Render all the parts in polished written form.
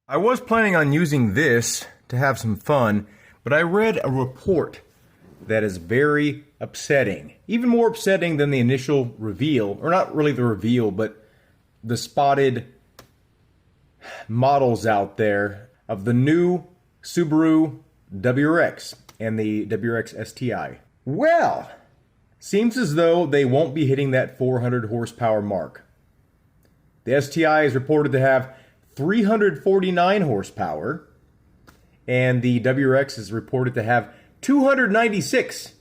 I was planning on using this to have some fun, but I read a report that is very upsetting. Even more upsetting than the initial reveal, or not really the reveal, but the spotted models out there of the new Subaru WRX and the WRX STI. Well, seems as though they won't be hitting that 400 horsepower mark. The STI is reported to have 349 horsepower, and the WRX is reported to have 296.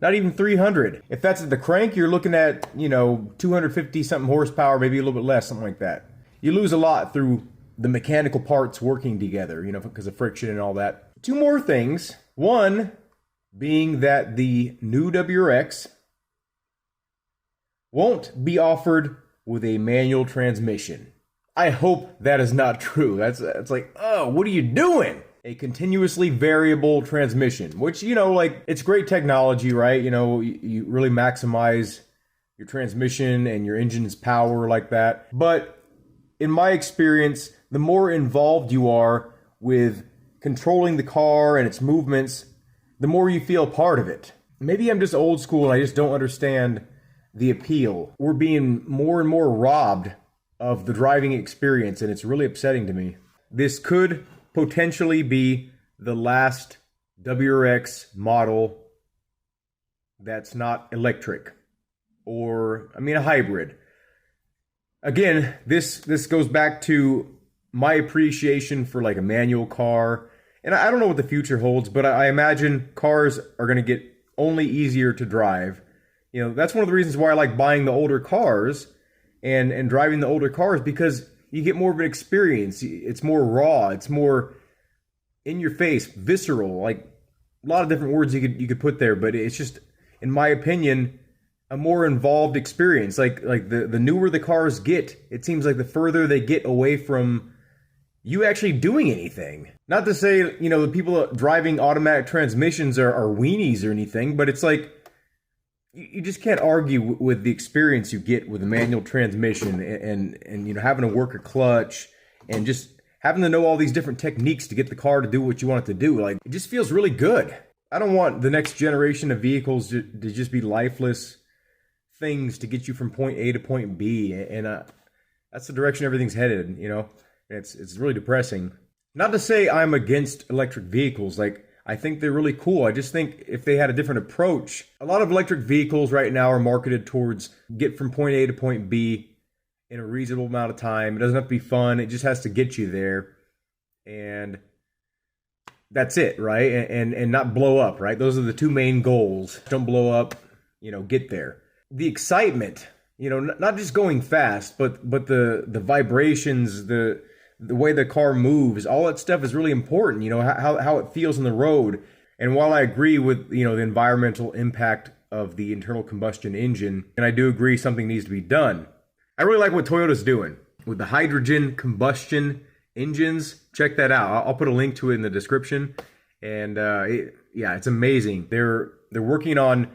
Not even 300. If that's at the crank, you're looking at, 250 something horsepower, maybe a little bit less, something like that. You lose a lot through the mechanical parts working together, because of friction and all that. Two more things. One being that the new WRX won't be offered with a manual transmission. I hope that is not true. That's like, oh, what are you doing? A continuously variable transmission, which, it's great technology, right? You really maximize your transmission and your engine's power like that. But in my experience, the more involved you are with controlling the car and its movements, the more you feel part of it. Maybe I'm just old school and I just don't understand the appeal. We're being more and more robbed of the driving experience, and it's really upsetting to me. This could potentially be the last WRX model that's not electric, or a hybrid. Again, this goes back to my appreciation for like a manual car, and I don't know what the future holds, but I imagine cars are going to get only easier to drive. That's one of the reasons why I like buying the older cars and driving the older cars, because you get more of an experience. It's more raw. It's more in your face, visceral. Like a lot of different words you could put there, but it's just, in my opinion, a more involved experience. Like the newer the cars get, it seems like the further they get away from you actually doing anything. Not to say, the people driving automatic transmissions are weenies or anything, but it's like, you just can't argue with the experience you get with a manual transmission and having to work a clutch and just having to know all these different techniques to get the car to do what you want it to do. Like, it just feels really good. I don't want the next generation of vehicles to just be lifeless things to get you from point A to point B. And that's the direction everything's headed, It's really depressing. Not to say I'm against electric vehicles. Like, I think they're really cool. I just think if they had a different approach. A lot of electric vehicles right now are marketed towards get from point A to point B in a reasonable amount of time. It doesn't have to be fun. It just has to get you there. And that's it, right? And not blow up, right? Those are the two main goals. Don't blow up, get there. The excitement, not just going fast, but the vibrations, the way the car moves, all that stuff is really important, how it feels on the road. And while I agree with, the environmental impact of the internal combustion engine, and I do agree something needs to be done, I really like what Toyota's doing with the hydrogen combustion engines. Check that out. I'll put a link to it in the description. And it's amazing. They're working on,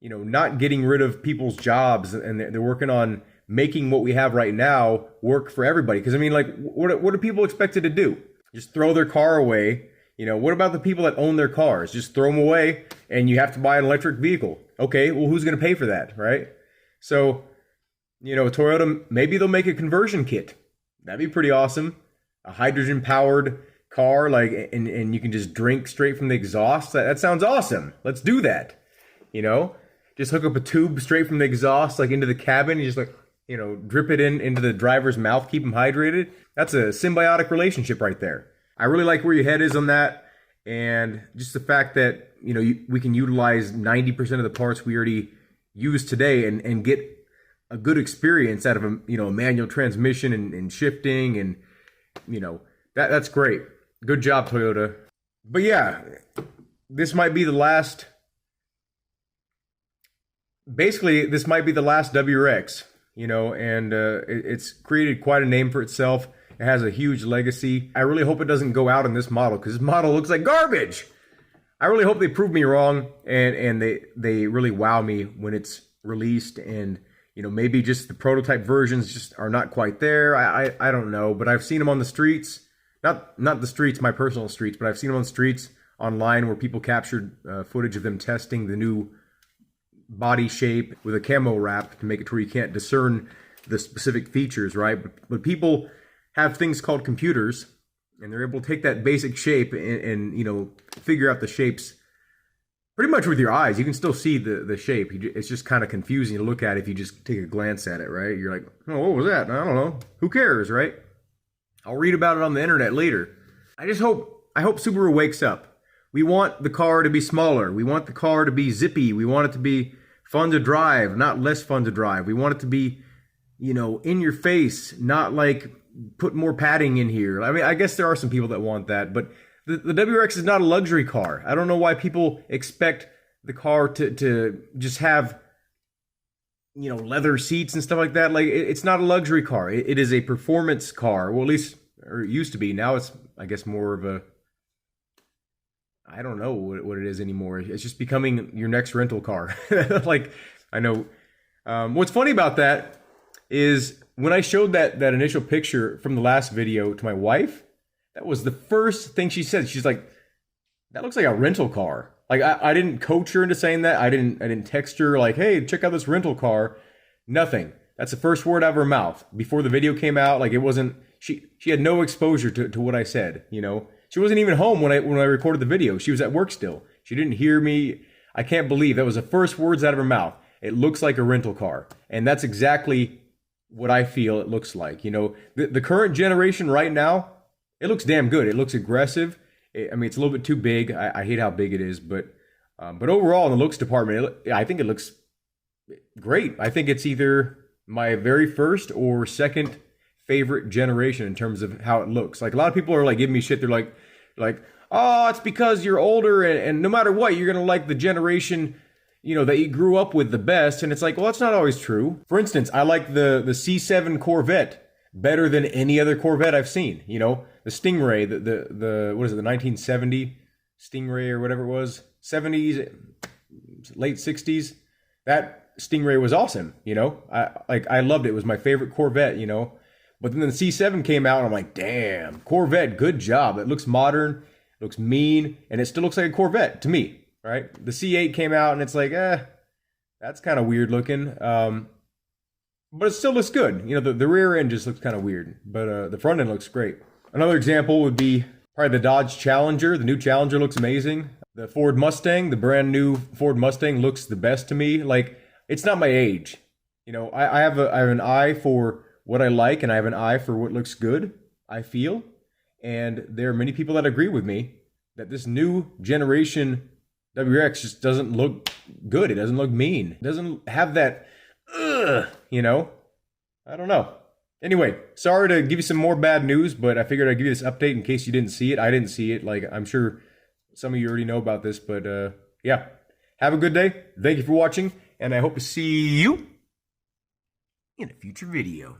not getting rid of people's jobs, and they're working on making what we have right now work for everybody. Because what are people expected to do? Just throw their car away? What about the people that own their cars? Just throw them away and you have to buy an electric vehicle. Okay, well, who's going to pay for that, right? So, Toyota, maybe they'll make a conversion kit. That'd be pretty awesome. A hydrogen powered car, and you can just drink straight from the exhaust. That sounds awesome. Let's do that. Just hook up a tube straight from the exhaust, into the cabin. You just drip it into the driver's mouth, keep them hydrated. That's a symbiotic relationship right there. I really like where your head is on that. And just the fact that, we can utilize 90% of the parts we already use today and get a good experience out of a manual transmission and shifting. And, that's great. Good job, Toyota. But yeah, this might be the last. Basically, this might be the last WRX. It's created quite a name for itself. It has a huge legacy. I really hope it doesn't go out in this model, because this model looks like garbage. I really hope they prove me wrong and they really wow me when it's released, and maybe just the prototype versions just are not quite there. I don't know, but I've seen them on the streets. not the streets, my personal streets, but I've seen them on the streets online where people captured footage of them testing the new body shape with a camo wrap to make it to where you can't discern the specific features, right? But people have things called computers, and they're able to take that basic shape and you know, figure out the shapes pretty much with your eyes. You can still see the shape. It's just kind of confusing to look at if you just take a glance at it, right? You're like, oh, what was that? I don't know. Who cares, right? I'll read about it on the internet later. I hope Subaru wakes up. We want the car to be smaller. We want the car to be zippy. We want it to be fun to drive, not less fun to drive. We want it to be, you know, in your face, not like put more padding in here. I mean, I guess there are some people that want that, but the WRX is not a luxury car. I don't know why people expect the car to just have, you know, leather seats and stuff like that. Like, it's not a luxury car. It is a performance car. Well, at least, or it used to be. Now it's, I guess, more of a, I don't know what it is anymore. It's just becoming your next rental car. Like, I know. What's funny about that is when I showed that initial picture from the last video to my wife, that was the first thing she said. She's like, that looks like a rental car. Like, I didn't coach her into saying that. I didn't text her like, hey, check out this rental car. Nothing. That's the first word out of her mouth. Before the video came out, like, it wasn't, she had no exposure to what I said, you know? She wasn't even home when I recorded the video. She was at work still. She didn't hear me. I can't believe that was the first words out of her mouth. It looks like a rental car. And that's exactly what I feel it looks like. You know, the current generation right now, it looks damn good. It looks aggressive. I mean, it's a little bit too big. I hate how big it is, but overall in the looks department, I think it looks great. I think it's either my very first or second favorite generation in terms of how it looks. Like, a lot of people are like giving me shit. They're like, oh, it's because you're older and no matter what, you're gonna like the generation, you know, that you grew up with the best. And it's like, well, that's not always true. For instance, I like the C7 Corvette better than any other Corvette I've seen. You know, the Stingray, the what is it, the 1970 Stingray or whatever it was, 70s, late 60s. That Stingray was awesome. You know, I loved it. It was my favorite Corvette. You know. But then the C7 came out, and I'm like, damn, Corvette, good job. It looks modern, it looks mean, and it still looks like a Corvette to me, right? The C8 came out, and it's like, that's kind of weird looking. But it still looks good. You know, the rear end just looks kind of weird, but the front end looks great. Another example would be probably the Dodge Challenger. The new Challenger looks amazing. The Ford Mustang, the brand new Ford Mustang looks the best to me. Like, it's not my age. You know, I have an eye for what I like, and I have an eye for what looks good, I feel. And there are many people that agree with me that this new generation WRX just doesn't look good. It doesn't look mean. It doesn't have that, you know? I don't know. Anyway, sorry to give you some more bad news, but I figured I'd give you this update in case you didn't see it. I didn't see it. Like, I'm sure some of you already know about this, but yeah. Have a good day. Thank you for watching, and I hope to see you in a future video.